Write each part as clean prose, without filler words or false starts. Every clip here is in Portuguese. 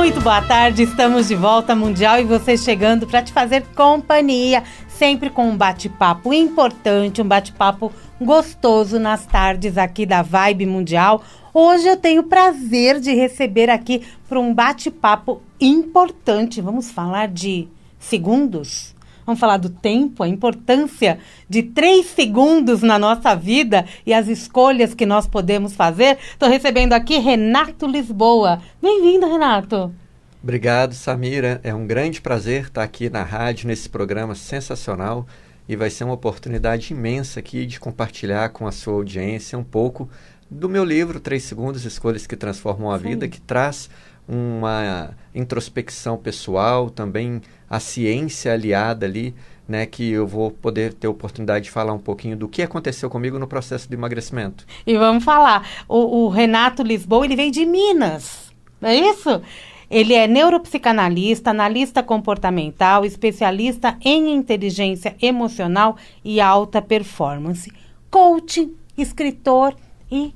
Muito boa tarde, estamos de volta Mundial e você chegando para te fazer companhia, sempre com um bate-papo importante, um bate-papo gostoso nas tardes aqui da Vibe Mundial. Hoje eu tenho o prazer de receber aqui para um bate-papo importante. Vamos falar de segundos? Vamos falar do tempo, a importância de 3 segundos na nossa vida e as escolhas que nós podemos fazer. Estou recebendo aqui Renato Lisboa. Bem-vindo, Renato. Obrigado, Samira. É um grande prazer estar aqui na rádio, nesse programa sensacional. E vai ser uma oportunidade imensa aqui de compartilhar com a sua audiência um pouco do meu livro, 3 Segundos, Escolhas que Transformam a Vida, que traz uma introspecção pessoal, também a ciência aliada ali, né, que eu vou poder ter a oportunidade de falar um pouquinho do que aconteceu comigo no processo de emagrecimento. E vamos falar, o Renato Lisboa, ele veio de Minas, não é isso? Ele é neuropsicanalista, analista comportamental, especialista em inteligência emocional e alta performance, coach, escritor e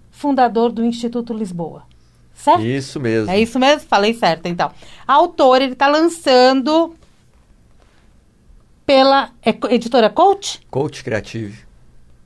fundador do Instituto Lisboa. Certo? Isso mesmo. É isso mesmo? Falei certo, então. Autor, ele está lançando pela editora Coach? Coach Creative.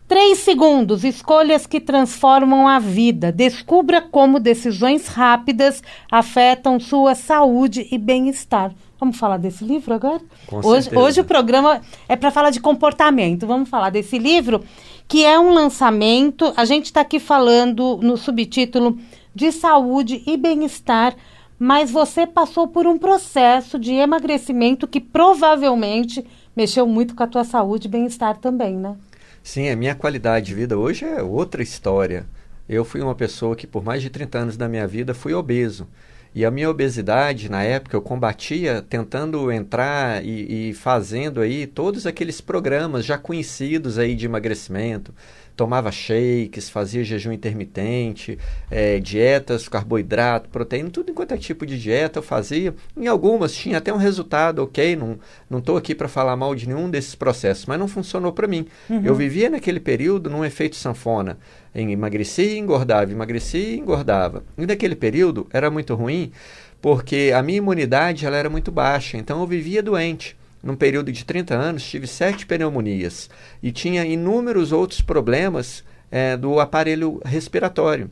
3 segundos, escolhas que transformam a vida. Descubra como decisões rápidas afetam sua saúde e bem-estar. Vamos falar desse livro agora? Com certeza. Hoje o programa é para falar de comportamento. Vamos falar desse livro, que é um lançamento. A gente está aqui falando no subtítulo de saúde e bem-estar, mas você passou por um processo de emagrecimento que provavelmente mexeu muito com a tua saúde e bem-estar também, né? Sim, a minha qualidade de vida hoje é outra história. Eu fui uma pessoa que por mais de 30 anos da minha vida fui obeso. E a minha obesidade, na época, eu combatia tentando entrar e fazendo aí todos aqueles programas já conhecidos aí de emagrecimento. Tomava shakes, fazia jejum intermitente, dietas, carboidrato, proteína, tudo enquanto é tipo de dieta eu fazia. Em algumas tinha até um resultado, ok, não estou aqui para falar mal de nenhum desses processos, mas não funcionou para mim. Uhum. Eu vivia naquele período num efeito sanfona. Emagrecia e engordava, emagrecia e engordava. E naquele período era muito ruim, porque a minha imunidade ela era muito baixa, então eu vivia doente. Num período de 30 anos, tive 7 pneumonias e tinha inúmeros outros problemas do aparelho respiratório.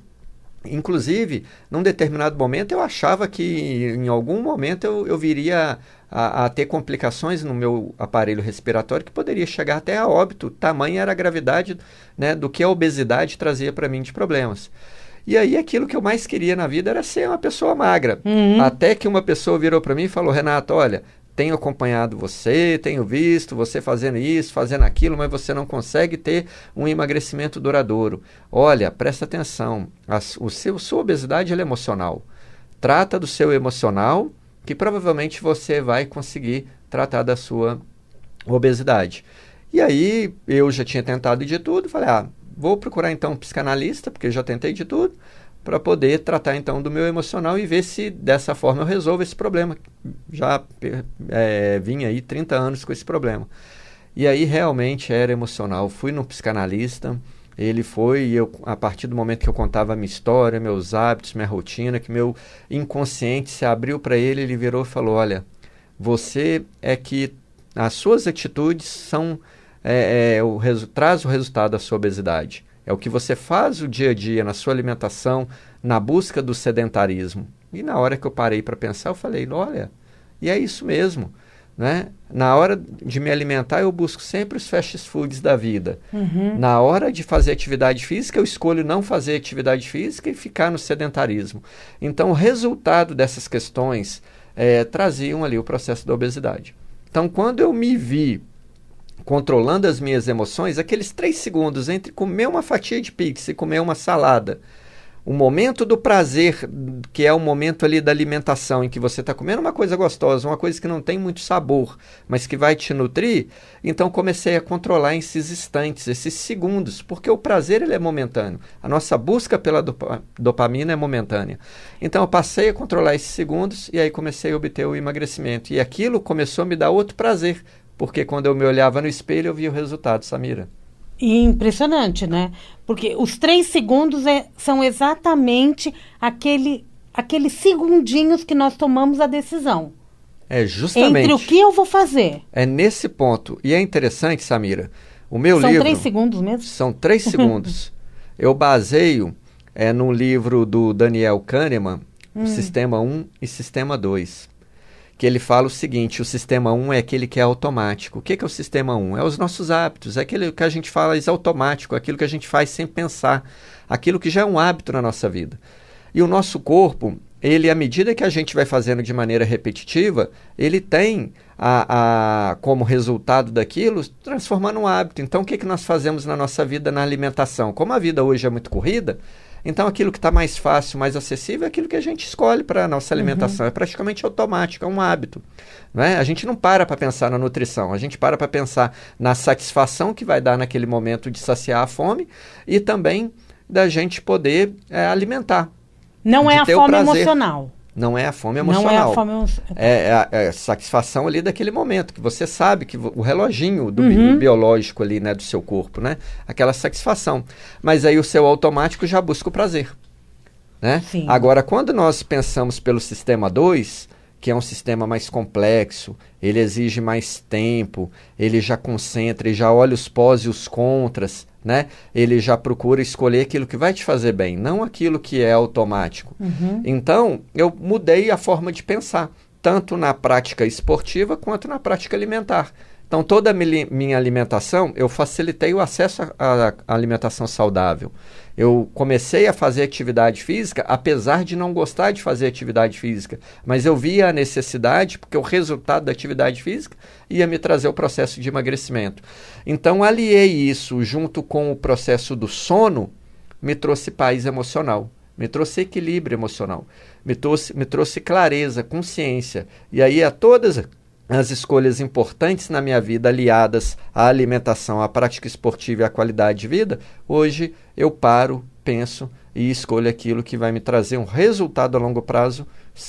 Inclusive, num determinado momento, eu achava que em algum momento eu viria a ter complicações no meu aparelho respiratório que poderia chegar até a óbito. Tamanha era a gravidade, né, do que a obesidade trazia para mim de problemas. E aí aquilo que eu mais queria na vida era ser uma pessoa magra. Uhum. Até que uma pessoa virou para mim e falou: Renato, olha, tenho acompanhado você, tenho visto você fazendo isso, fazendo aquilo, mas você não consegue ter um emagrecimento duradouro. Olha, presta atenção, sua obesidade ela é emocional. Trata do seu emocional, que provavelmente você vai conseguir tratar da sua obesidade. E aí eu já tinha tentado de tudo, falei, vou procurar então um psicanalista, porque já tentei de tudo, para poder tratar então do meu emocional e ver se dessa forma eu resolvo esse problema. Já vim aí 30 anos com esse problema. E aí realmente era emocional. Fui no psicanalista, ele foi, e a partir do momento que eu contava a minha história, meus hábitos, minha rotina, que meu inconsciente se abriu para ele, ele virou e falou: olha, você é que as suas atitudes são traz o resultado da sua obesidade. É o que você faz o dia a dia na sua alimentação, na busca do sedentarismo. E na hora que eu parei para pensar, eu falei, olha, e é isso mesmo, né? Na hora de me alimentar, eu busco sempre os fast foods da vida. Uhum. Na hora de fazer atividade física, eu escolho não fazer atividade física e ficar no sedentarismo. Então, o resultado dessas questões traziam ali o processo da obesidade. Então, quando eu me vi controlando as minhas emoções, aqueles 3 segundos entre comer uma fatia de pizza e comer uma salada, o momento do prazer, que é o momento ali da alimentação, em que você está comendo uma coisa gostosa, uma coisa que não tem muito sabor, mas que vai te nutrir, então comecei a controlar esses instantes, esses segundos, porque o prazer ele é momentâneo. A nossa busca pela dopamina é momentânea. Então eu passei a controlar esses segundos e aí comecei a obter o emagrecimento. E aquilo começou a me dar outro prazer, porque quando eu me olhava no espelho, eu via o resultado, Samira. Impressionante, né? Porque os 3 segundos são exatamente aquele aqueles segundinhos que nós tomamos a decisão. É justamente. Entre o que eu vou fazer. É nesse ponto. E é interessante, Samira, o meu livro... São 3 segundos mesmo? São 3 segundos. Eu baseio num livro do Daniel Kahneman, Sistema 1 e Sistema 2. Que ele fala o seguinte, o Sistema 1 é aquele que é automático. O que é o Sistema 1? É os nossos hábitos, é aquilo que a gente fala é automático, aquilo que a gente faz sem pensar, aquilo que já é um hábito na nossa vida. E o nosso corpo, ele, à medida que a gente vai fazendo de maneira repetitiva, ele tem, como resultado daquilo, transformar num hábito. Então, o que nós fazemos na nossa vida, na alimentação? Como a vida hoje é muito corrida, então aquilo que está mais fácil, mais acessível, é aquilo que a gente escolhe para a nossa alimentação. É praticamente automático, é um hábito. Não é? A gente não para pensar na nutrição, a gente para pensar na satisfação que vai dar naquele momento de saciar a fome e também da gente poder alimentar. Não é a fome emocional. Não é a fome emocional. Não é a fome emocional. É a satisfação ali daquele momento, que você sabe que o reloginho do biológico ali, né, do seu corpo, né? Aquela satisfação. Mas aí o seu automático já busca o prazer, né? Sim. Agora, quando nós pensamos pelo sistema 2, que é um sistema mais complexo, ele exige mais tempo, ele já concentra, ele já olha os pós e os contras, né? Ele já procura escolher aquilo que vai te fazer bem, não aquilo que é automático. Então, eu mudei a forma de pensar, tanto na prática esportiva quanto na prática alimentar. Então, toda a minha alimentação, eu facilitei o acesso à alimentação saudável. Eu comecei a fazer atividade física, apesar de não gostar de fazer atividade física, mas eu via a necessidade, porque o resultado da atividade física ia me trazer o processo de emagrecimento. Então, aliei isso junto com o processo do sono, me trouxe paz emocional, me trouxe equilíbrio emocional, me trouxe clareza, consciência. E aí, a todas as escolhas importantes na minha vida, aliadas à alimentação, à prática esportiva e à qualidade de vida, hoje eu paro, penso e escolho aquilo que vai me trazer um resultado a longo prazo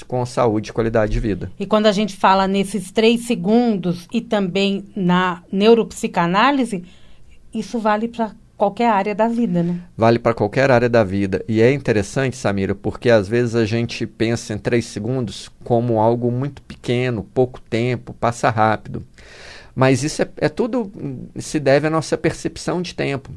com saúde e qualidade de vida. E quando a gente fala nesses 3 segundos e também na neuropsicanálise, isso vale para qualquer área da vida, né? Vale para qualquer área da vida. E é interessante, Samira, porque às vezes a gente pensa em 3 segundos como algo muito pequeno, pouco tempo, passa rápido. Mas isso é tudo se deve à nossa percepção de tempo.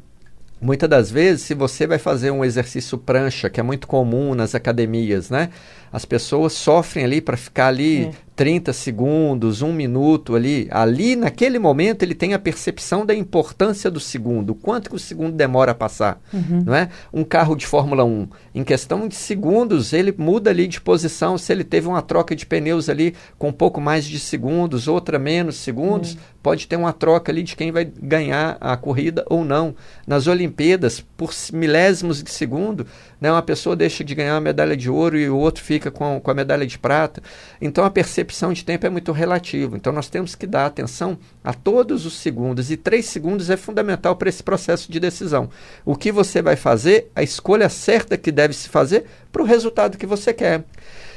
Muitas das vezes, se você vai fazer um exercício prancha, que é muito comum nas academias, né? As pessoas sofrem ali para ficar ali 30 segundos, 1 minuto ali. Ali, naquele momento, ele tem a percepção da importância do segundo, o quanto que o segundo demora a passar. Não é? Um carro de Fórmula 1, em questão de segundos, ele muda ali de posição. Se ele teve uma troca de pneus ali com um pouco mais de segundos, outra menos segundos, pode ter uma troca ali de quem vai ganhar a corrida ou não. Nas Olimpíadas, por milésimos de segundo, né, uma pessoa deixa de ganhar a medalha de ouro e o outro fica com a medalha de prata. Então, a percepção de tempo é muito relativa. Então, nós temos que dar atenção a todos os segundos. E 3 segundos é fundamental para esse processo de decisão. O que você vai fazer, a escolha certa que deve se fazer para o resultado que você quer.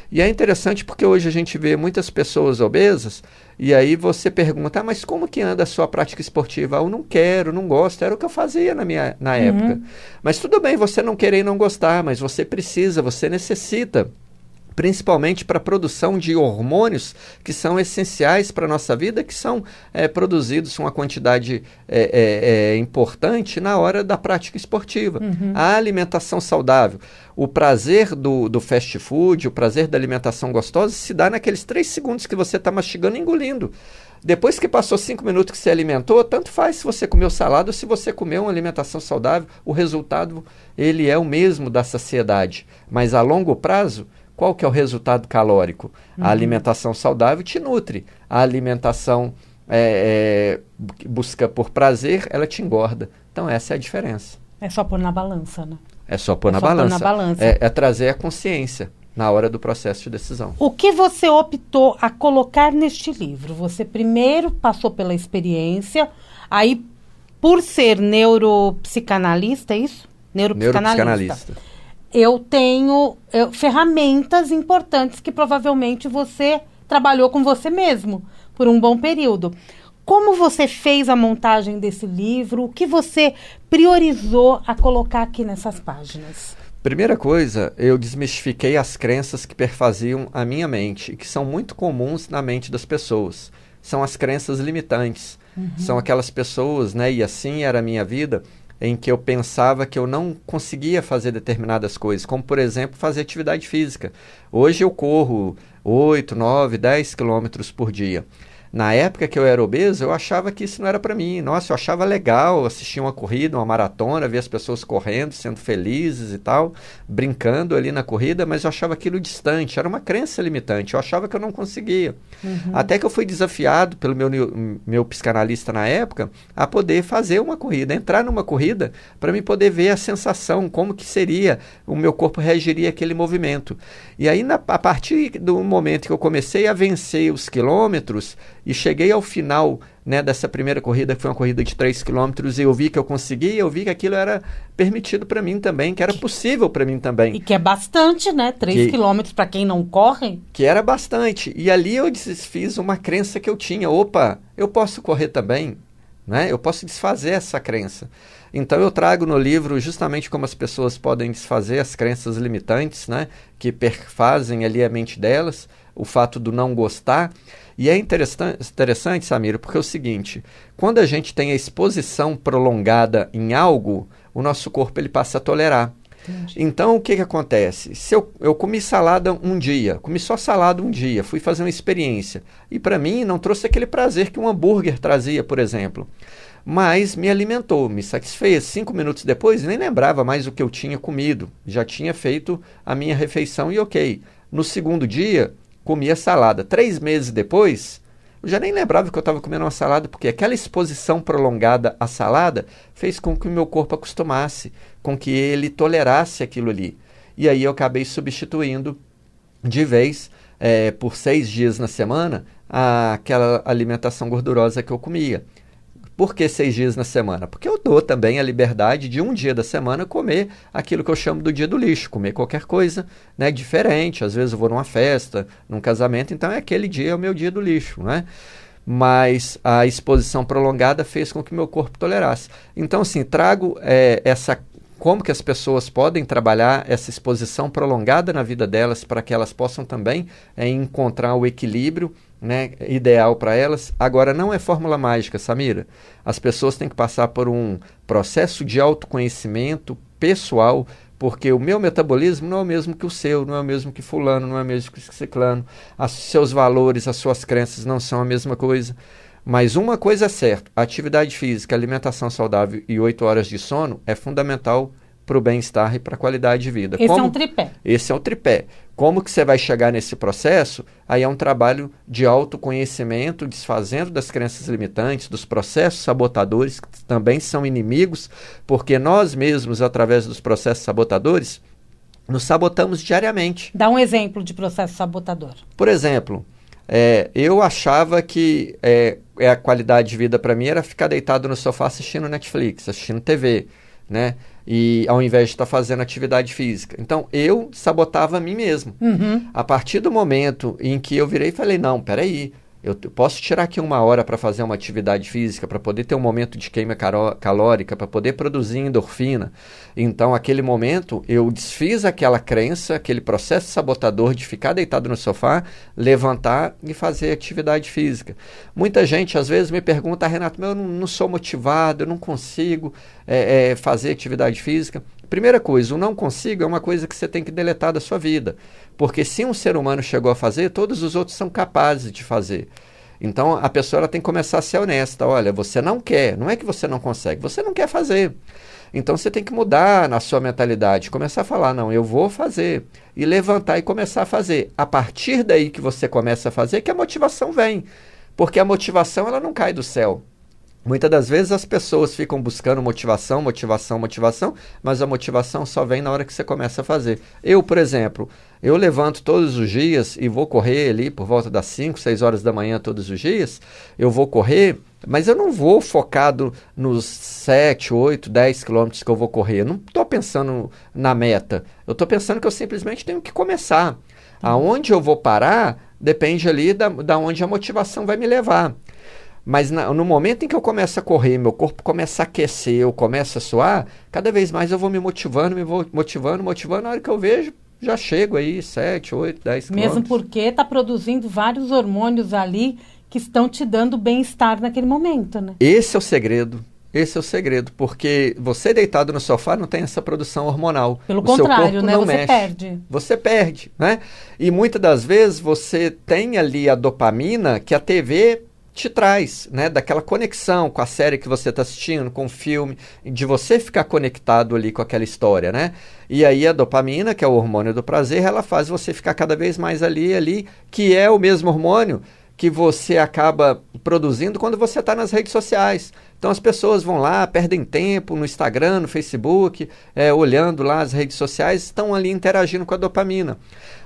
E é interessante porque hoje a gente vê muitas pessoas obesas e aí você pergunta, mas como que anda a sua prática esportiva? Eu não quero, não gosto, era o que eu fazia na época. Mas tudo bem você não querer e não gostar, mas você precisa, você necessita, principalmente para a produção de hormônios que são essenciais para a nossa vida, que são produzidos uma quantidade importante na hora da prática esportiva. A alimentação saudável, o prazer do fast food, o prazer da alimentação gostosa se dá naqueles 3 segundos que você está mastigando e engolindo. Depois que passou 5 minutos que você alimentou, tanto faz se você comeu salada ou se você comeu uma alimentação saudável, o resultado ele é o mesmo da saciedade. Mas a longo prazo, qual que é o resultado calórico? A alimentação saudável te nutre. A alimentação busca por prazer, ela te engorda. Então essa é a diferença. É só pôr na balança, né? É só pôr na balança. É trazer a consciência na hora do processo de decisão. O que você optou a colocar neste livro? Você primeiro passou pela experiência, aí por ser neuropsicanalista, é isso? Neuropsicanalista. Eu tenho ferramentas importantes que provavelmente você trabalhou com você mesmo por um bom período. Como você fez a montagem desse livro? O que você priorizou a colocar aqui nessas páginas? Primeira coisa, eu desmistifiquei as crenças que perfaziam a minha mente, e que são muito comuns na mente das pessoas. São as crenças limitantes. São aquelas pessoas, né, e assim era a minha vida, em que eu pensava que eu não conseguia fazer determinadas coisas, como, por exemplo, fazer atividade física. Hoje eu corro 8, 9, 10 quilômetros por dia. Na época que eu era obeso, eu achava que isso não era para mim. Nossa, eu achava legal assistir uma corrida, uma maratona, ver as pessoas correndo, sendo felizes e tal, brincando ali na corrida, mas eu achava aquilo distante, era uma crença limitante, eu achava que eu não conseguia. Até que eu fui desafiado pelo meu psicanalista na época a poder fazer uma corrida, entrar numa corrida para me poder ver a sensação, como que seria, o meu corpo reagiria àquele movimento. E aí, a partir do momento que eu comecei a vencer os quilômetros, e cheguei ao final, né, dessa primeira corrida, que foi uma corrida de 3 quilômetros, e eu vi que eu consegui, eu vi que aquilo era permitido para mim também, que era possível para mim também. E que é bastante, né? 3 quilômetros para quem não corre. Que era bastante. E ali eu desfiz uma crença que eu tinha. Opa, eu posso correr também, né? Eu posso desfazer essa crença. Então eu trago no livro justamente como as pessoas podem desfazer as crenças limitantes, né, que perfazem ali a mente delas, o fato do não gostar. E é interessante, Samira, porque é o seguinte, quando a gente tem a exposição prolongada em algo, o nosso corpo ele passa a tolerar. Entendi. Então, o que acontece? Se eu comi salada um dia, comi só salada um dia, fui fazer uma experiência, e para mim não trouxe aquele prazer que um hambúrguer trazia, por exemplo, mas me alimentou, me satisfez. 5 minutos depois, nem lembrava mais o que eu tinha comido, já tinha feito a minha refeição e ok. No segundo dia, comia salada. 3 meses depois, eu já nem lembrava que eu estava comendo uma salada, porque aquela exposição prolongada à salada fez com que o meu corpo acostumasse, com que ele tolerasse aquilo ali. E aí eu acabei substituindo de vez, por 6 dias na semana, aquela alimentação gordurosa que eu comia. Por que 6 dias na semana? Porque eu dou também a liberdade de um dia da semana comer aquilo que eu chamo do dia do lixo, comer qualquer coisa, né, diferente. Às vezes eu vou numa festa, num casamento, então aquele dia é o meu dia do lixo, né? Mas a exposição prolongada fez com que meu corpo tolerasse. Então, assim, trago como que as pessoas podem trabalhar essa exposição prolongada na vida delas para que elas possam também encontrar o equilíbrio, né, ideal para elas. Agora, não é fórmula mágica, Samira. As pessoas têm que passar por um processo de autoconhecimento pessoal, porque o meu metabolismo não é o mesmo que o seu, não é o mesmo que fulano, não é o mesmo que ciclano. Os seus valores, as suas crenças não são a mesma coisa. Mas uma coisa é certa, atividade física, alimentação saudável e 8 horas de sono é fundamental para o bem-estar e para a qualidade de vida. Esse é um tripé. Esse é um tripé. Como que você vai chegar nesse processo? Aí é um trabalho de autoconhecimento, desfazendo das crenças limitantes, dos processos sabotadores, que também são inimigos, porque nós mesmos, através dos processos sabotadores, nos sabotamos diariamente. Dá um exemplo de processo sabotador. Por exemplo, eu achava que a qualidade de vida para mim era ficar deitado no sofá assistindo Netflix, assistindo TV, né? E ao invés de estar fazendo atividade física. Então, eu sabotava a mim mesmo. A partir do momento em que eu virei e falei, não, peraí, eu posso tirar aqui 1 hora para fazer uma atividade física, para poder ter um momento de queima calórica, para poder produzir endorfina. Então, aquele momento, eu desfiz aquela crença, aquele processo sabotador de ficar deitado no sofá, levantar e fazer atividade física. Muita gente, às vezes, me pergunta, Renato, eu não sou motivado, eu não consigo fazer atividade física. Primeira coisa, o não consigo é uma coisa que você tem que deletar da sua vida. Porque se um ser humano chegou a fazer, todos os outros são capazes de fazer. Então, a pessoa ela tem que começar a ser honesta. Olha, você não quer, não é que você não consegue, você não quer fazer. Então, você tem que mudar na sua mentalidade, começar a falar, não, eu vou fazer. E levantar e começar a fazer. A partir daí que você começa a fazer, que a motivação vem. Porque a motivação, ela não cai do céu. Muitas das vezes as pessoas ficam buscando motivação, mas a motivação só vem na hora que você começa a fazer. Eu, por exemplo, eu levanto todos os dias e vou correr ali por volta das 5, 6 horas da manhã todos os dias, eu vou correr, mas eu não vou focado nos 7, 8, 10 quilômetros que eu vou correr, eu não estou pensando na meta, eu estou pensando que eu simplesmente tenho que começar. Aonde eu vou parar depende ali da onde a motivação vai me levar. Mas no momento em que eu começo a correr, meu corpo começa a aquecer, eu começo a suar, cada vez mais eu vou me motivando, na hora que eu vejo, já chego aí, 7, 8, 10 quilômetros. Mesmo porque está produzindo vários hormônios ali que estão te dando bem-estar naquele momento, né? Esse é o segredo. Esse é o segredo, porque você deitado no sofá não tem essa produção hormonal. Pelo contrário, né? Você mexe. perde. Você perde, né? E muitas das vezes você tem ali a dopamina que a TV te traz, né? Daquela conexão com a série que você está assistindo, com o filme, de você ficar conectado ali com aquela história, né? E aí a dopamina, que é o hormônio do prazer, ela faz você ficar cada vez mais ali, que é o mesmo hormônio que você acaba produzindo quando você está nas redes sociais. Então as pessoas vão lá, perdem tempo no Instagram, no Facebook, olhando lá as redes sociais, estão ali interagindo com a dopamina,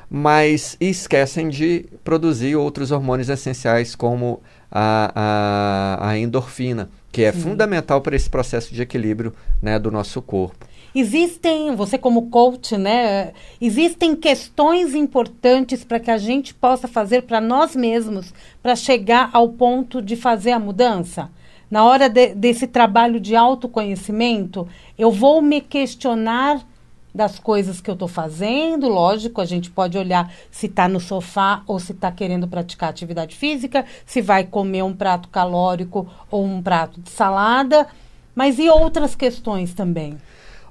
mas esquecem de produzir outros hormônios essenciais como a endorfina, que é fundamental para esse processo de equilíbrio, né, do nosso corpo. Existem, você como coach, né? Existem questões importantes para que a gente possa fazer para nós mesmos, para chegar ao ponto de fazer a mudança? Na hora desse trabalho de autoconhecimento, eu vou me questionar das coisas que eu estou fazendo. Lógico, a gente pode olhar se está no sofá ou se está querendo praticar atividade física, se vai comer um prato calórico ou um prato de salada, mas e outras questões também?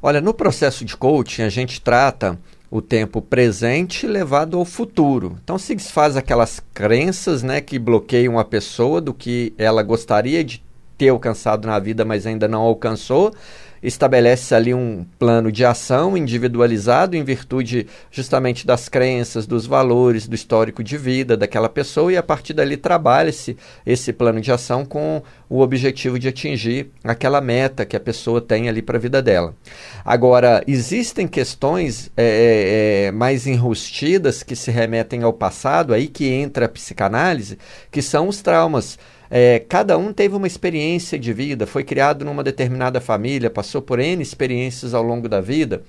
Olha, no processo de coaching, a gente trata o tempo presente levado ao futuro. Então, se desfaz aquelas crenças, né, que bloqueiam a pessoa do que ela gostaria de ter alcançado na vida, mas ainda não alcançou. Estabelece ali um plano de ação individualizado em virtude justamente das crenças, dos valores, do histórico de vida daquela pessoa, e a partir dali trabalha-se esse plano de ação com o objetivo de atingir aquela meta que a pessoa tem ali para a vida dela. Agora, existem questões mais enrustidas que se remetem ao passado, aí que entra a psicanálise, que são os traumas. Cada um teve uma experiência de vida, foi criado numa determinada família, passou por N experiências ao longo da vida,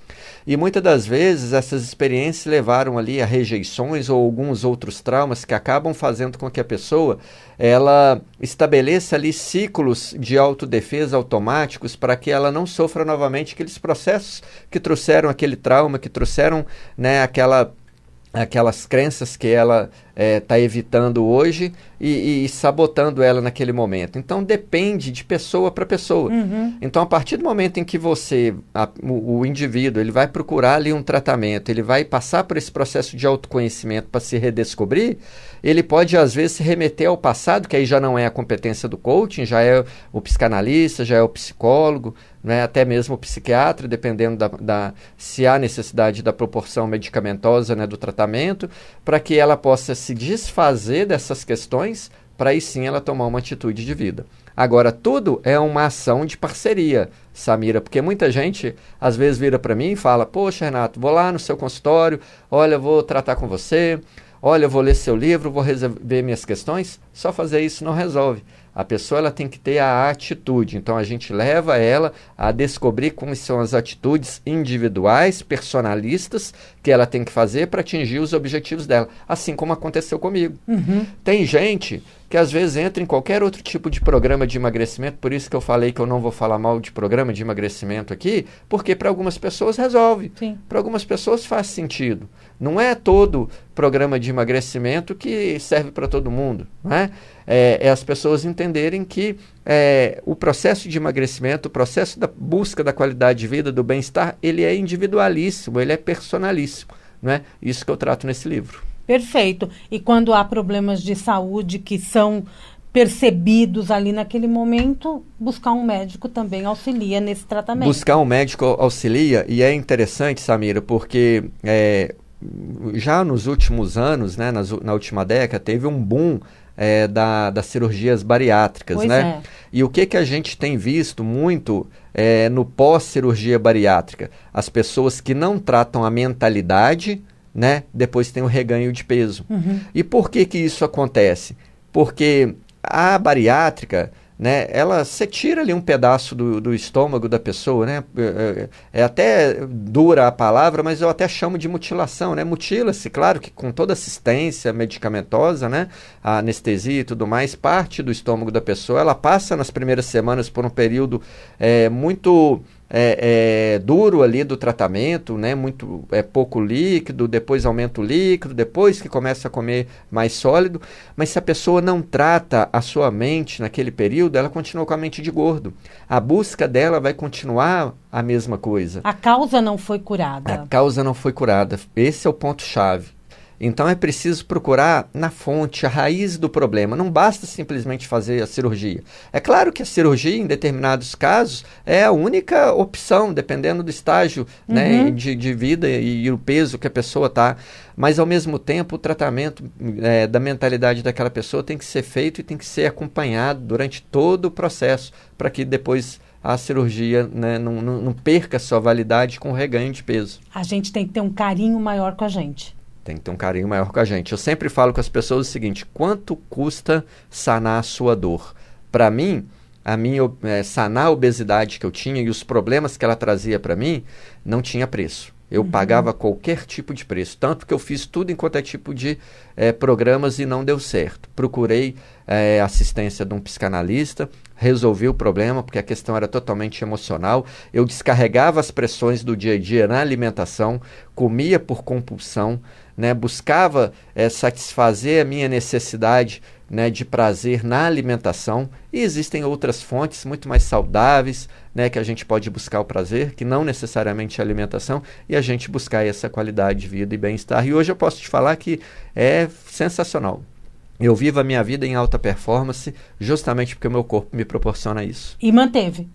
e muitas das vezes essas experiências levaram ali a rejeições ou alguns outros traumas que acabam fazendo com que a pessoa ela estabeleça ali ciclos de autodefesa automáticos para que ela não sofra novamente aqueles processos que trouxeram aquele trauma, que trouxeram, né, aquelas crenças que ela está evitando hoje e sabotando ela naquele momento. Então, depende de pessoa para pessoa. Então, a partir do momento em que o indivíduo, ele vai procurar ali um tratamento, ele vai passar por esse processo de autoconhecimento para se redescobrir, ele pode, às vezes, se remeter ao passado, que aí já não é a competência do coaching, já é o psicanalista, já é o psicólogo, né, até mesmo o psiquiatra, dependendo se há necessidade da proporção medicamentosa, né, do tratamento, para que ela possa se desfazer dessas questões, para aí sim ela tomar uma atitude de vida. Agora, tudo é uma ação de parceria, Samira, porque muita gente às vezes vira para mim e fala: poxa, Renato, vou lá no seu consultório, olha, vou tratar com você, olha, eu vou ler seu livro, vou resolver minhas questões. Só fazer isso não resolve. A pessoa ela tem que ter a atitude. Então, a gente leva ela a descobrir quais são as atitudes individuais, personalistas, que ela tem que fazer para atingir os objetivos dela. Assim como aconteceu comigo. Tem gente que às vezes entra em qualquer outro tipo de programa de emagrecimento, por isso que eu falei que eu não vou falar mal de programa de emagrecimento aqui, porque para algumas pessoas resolve, para algumas pessoas faz sentido. Não é todo programa de emagrecimento que serve para todo mundo, não é? É as pessoas entenderem que o processo de emagrecimento, o processo da busca da qualidade de vida, do bem-estar, ele é individualíssimo, ele é personalíssimo, não é? Isso que eu trato nesse livro. Perfeito. E quando há problemas de saúde que são percebidos ali naquele momento, buscar um médico também auxilia nesse tratamento. Buscar um médico auxilia, e é interessante, Samira, porque já nos últimos anos, né, na última década, teve um boom das cirurgias bariátricas, né? E o que a gente tem visto muito no pós-cirurgia bariátrica? As pessoas que não tratam a mentalidade, né, depois tem o reganho de peso. E por que isso acontece? Porque a bariátrica, né? Você tira ali um pedaço do estômago da pessoa, né? É até dura a palavra, mas eu até chamo de mutilação, né? Mutila-se, claro que com toda assistência medicamentosa, né? A anestesia e tudo mais, parte do estômago da pessoa, ela passa nas primeiras semanas por um período muito duro ali do tratamento, né? Muito pouco líquido, depois aumenta o líquido, depois que começa a comer mais sólido, mas se a pessoa não trata a sua mente naquele período, ela continua com a mente de gordo. A busca dela vai continuar a mesma coisa. A causa não foi curada. A causa não foi curada. Esse é o ponto-chave. Então é preciso procurar na fonte, a raiz do problema. Não basta simplesmente fazer a cirurgia. É claro que a cirurgia, em determinados casos, é a única opção, dependendo do estágio, né, de vida e o peso que a pessoa está. Mas, ao mesmo tempo, o tratamento da mentalidade daquela pessoa tem que ser feito e tem que ser acompanhado durante todo o processo, para que depois a cirurgia, né, não perca sua validade com o reganho de peso. A gente tem que ter um carinho maior com a gente. Tem que ter um carinho maior com a gente. Eu sempre falo com as pessoas o seguinte: quanto custa sanar a sua dor? Para mim, sanar a obesidade que eu tinha e os problemas que ela trazia para mim, não tinha preço. Eu pagava qualquer tipo de preço. Tanto que eu fiz tudo enquanto é tipo de programas e não deu certo. Procurei assistência de um psicanalista, resolvi o problema, porque a questão era totalmente emocional. Eu descarregava as pressões do dia a dia na alimentação, comia por compulsão, né, buscava satisfazer a minha necessidade, né, de prazer na alimentação. E existem outras fontes muito mais saudáveis, né, que a gente pode buscar o prazer, que não necessariamente a alimentação, e a gente buscar essa qualidade de vida e bem-estar. E hoje eu posso te falar que é sensacional. Eu vivo a minha vida em alta performance justamente porque o meu corpo me proporciona isso. E manteve?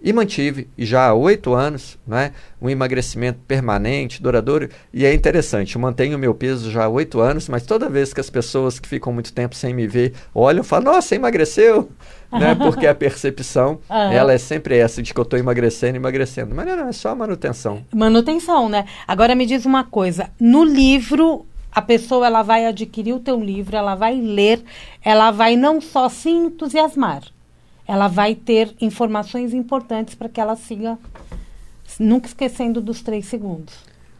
E mantive, e já há 8 anos, né, um emagrecimento permanente, duradouro, e é interessante, eu mantenho o meu peso já há 8 anos, mas toda vez que as pessoas que ficam muito tempo sem me ver olham, falam: nossa, emagreceu, né, porque a percepção, ela é sempre essa, de que eu estou emagrecendo, mas não, é só manutenção. Manutenção, né? Agora me diz uma coisa, no livro, a pessoa ela vai adquirir o teu livro, ela vai ler, ela vai não só se entusiasmar, ela vai ter informações importantes para que ela siga, nunca esquecendo dos 3 segundos.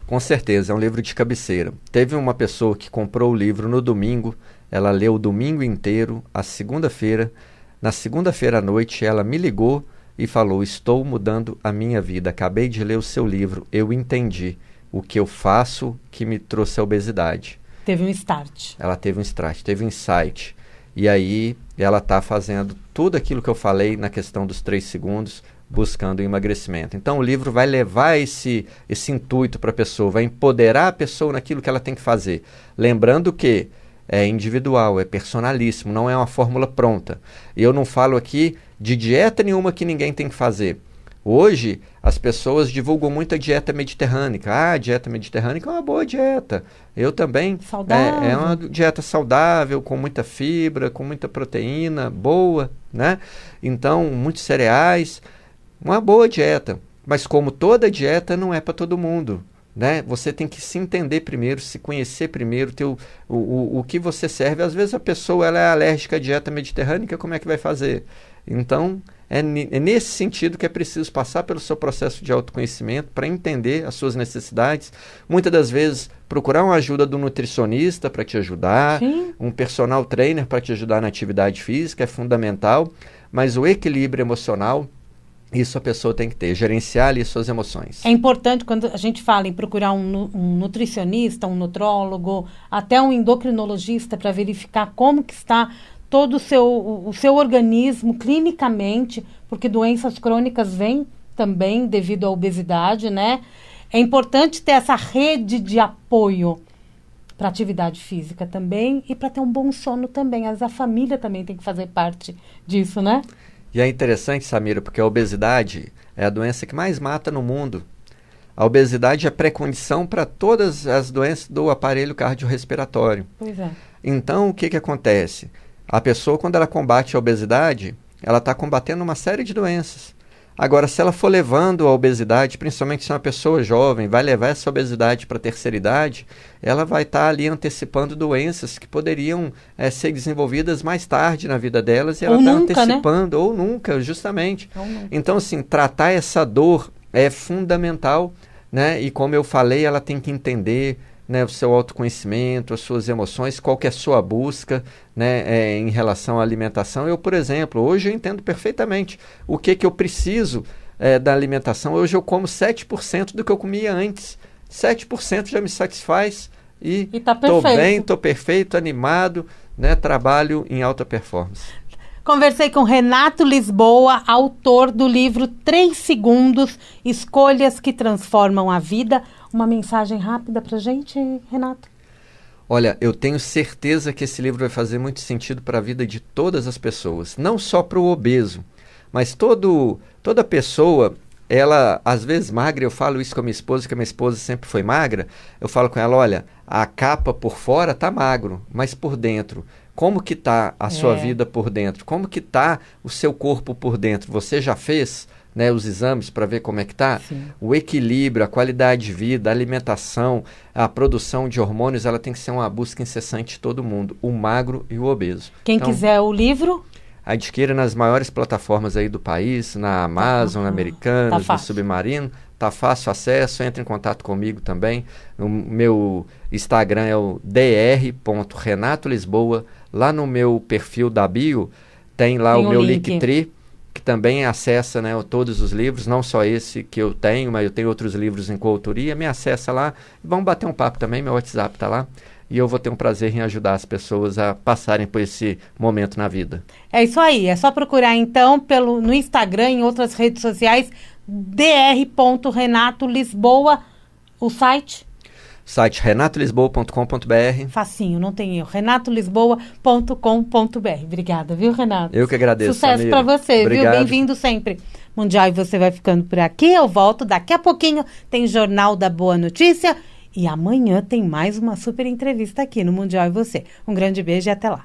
Com certeza, é um livro de cabeceira. Teve uma pessoa que comprou o livro no domingo, ela leu o domingo inteiro, a segunda-feira. Na segunda-feira à noite, ela me ligou e falou: estou mudando a minha vida, acabei de ler o seu livro, eu entendi o que eu faço que me trouxe a obesidade. Teve um start. Ela teve um start, teve um insight. E aí ela está fazendo tudo aquilo que eu falei na questão dos 3 segundos, buscando o emagrecimento. Então o livro vai levar esse intuito para a pessoa, vai empoderar a pessoa naquilo que ela tem que fazer. Lembrando que é individual, é personalíssimo, não é uma fórmula pronta. Eu não falo aqui de dieta nenhuma que ninguém tem que fazer. Hoje, as pessoas divulgam muito a dieta mediterrânica. Ah, a dieta mediterrânica é uma boa dieta. Eu também. Saudável. É uma dieta saudável, com muita fibra, com muita proteína, boa, né? Então, muitos cereais. Uma boa dieta. Mas como toda dieta, não é para todo mundo, né? Você tem que se entender primeiro, se conhecer primeiro, ter o que você serve. Às vezes a pessoa ela é alérgica à dieta mediterrânica, como é que vai fazer? Então, é nesse sentido que é preciso passar pelo seu processo de autoconhecimento para entender as suas necessidades. Muitas das vezes, procurar uma ajuda do nutricionista para te ajudar, Sim. um personal trainer para te ajudar na atividade física, é fundamental. Mas o equilíbrio emocional, isso a pessoa tem que ter, gerenciar ali suas emoções. É importante quando a gente fala em procurar um nutricionista, um nutrólogo, até um endocrinologista para verificar como que está todo o seu organismo clinicamente, porque doenças crônicas vêm também devido à obesidade, né? É importante ter essa rede de apoio para atividade física também e para ter um bom sono também. Às vezes a família também tem que fazer parte disso, né? E é interessante, Samira, porque a obesidade é a doença que mais mata no mundo. A obesidade é pré-condição para todas as doenças do aparelho cardiorrespiratório. Pois é. Então, o que acontece? A pessoa, quando ela combate a obesidade, ela está combatendo uma série de doenças. Agora, se ela for levando a obesidade, principalmente se é uma pessoa jovem, vai levar essa obesidade para a terceira idade, ela vai estar ali antecipando doenças que poderiam ser desenvolvidas mais tarde na vida delas, e ela está antecipando, né? Ou nunca, justamente. Então, assim, tratar essa dor é fundamental, né? E como eu falei, ela tem que entender, né, o seu autoconhecimento, as suas emoções, qual que é a sua busca, né, em relação à alimentação. Eu, por exemplo, hoje eu entendo perfeitamente o que eu preciso da alimentação. Hoje eu como 7% do que eu comia antes. 7% já me satisfaz e estou bem, estou perfeito, animado, né, trabalho em alta performance. Conversei com Renato Lisboa, autor do livro 3 Segundos, Escolhas que Transformam a Vida. Uma mensagem rápida para a gente, Renato? Olha, eu tenho certeza que esse livro vai fazer muito sentido para a vida de todas as pessoas. Não só para o obeso, mas toda pessoa, ela às vezes magra, eu falo isso com a minha esposa, que a minha esposa sempre foi magra, eu falo com ela, olha, a capa por fora tá magro, mas por dentro, como que tá a sua vida por dentro? Como que tá o seu corpo por dentro? Você já fez, né, os exames para ver como é que tá? Sim. O equilíbrio, a qualidade de vida, a alimentação, a produção de hormônios, ela tem que ser uma busca incessante de todo mundo, o magro e o obeso. Quem quiser o livro... Adquira nas maiores plataformas aí do país, na Amazon, na Americanas, no Submarino. Tá fácil acesso, entre em contato comigo também. O meu Instagram é o dr.renatolisboa. Lá no meu perfil da bio tem lá o meu Linktree, que também acessa, né, todos os livros, não só esse que eu tenho, mas eu tenho outros livros em coautoria. Me acessa lá e vamos bater um papo também, meu WhatsApp tá lá. E eu vou ter um prazer em ajudar as pessoas a passarem por esse momento na vida. É isso aí, é só procurar então no Instagram, em outras redes sociais, dr.renatolisboa, o site? Site renatolisboa.com.br. Facinho, não tem erro, renatolisboa.com.br. Obrigada, viu, Renato? Eu que agradeço, Sucesso para você, Obrigado. Viu? Bem-vindo sempre. Mundial, e você vai ficando por aqui, eu volto daqui a pouquinho, tem Jornal da Boa Notícia. E amanhã tem mais uma super entrevista aqui no Mundial e Você. Um grande beijo e até lá.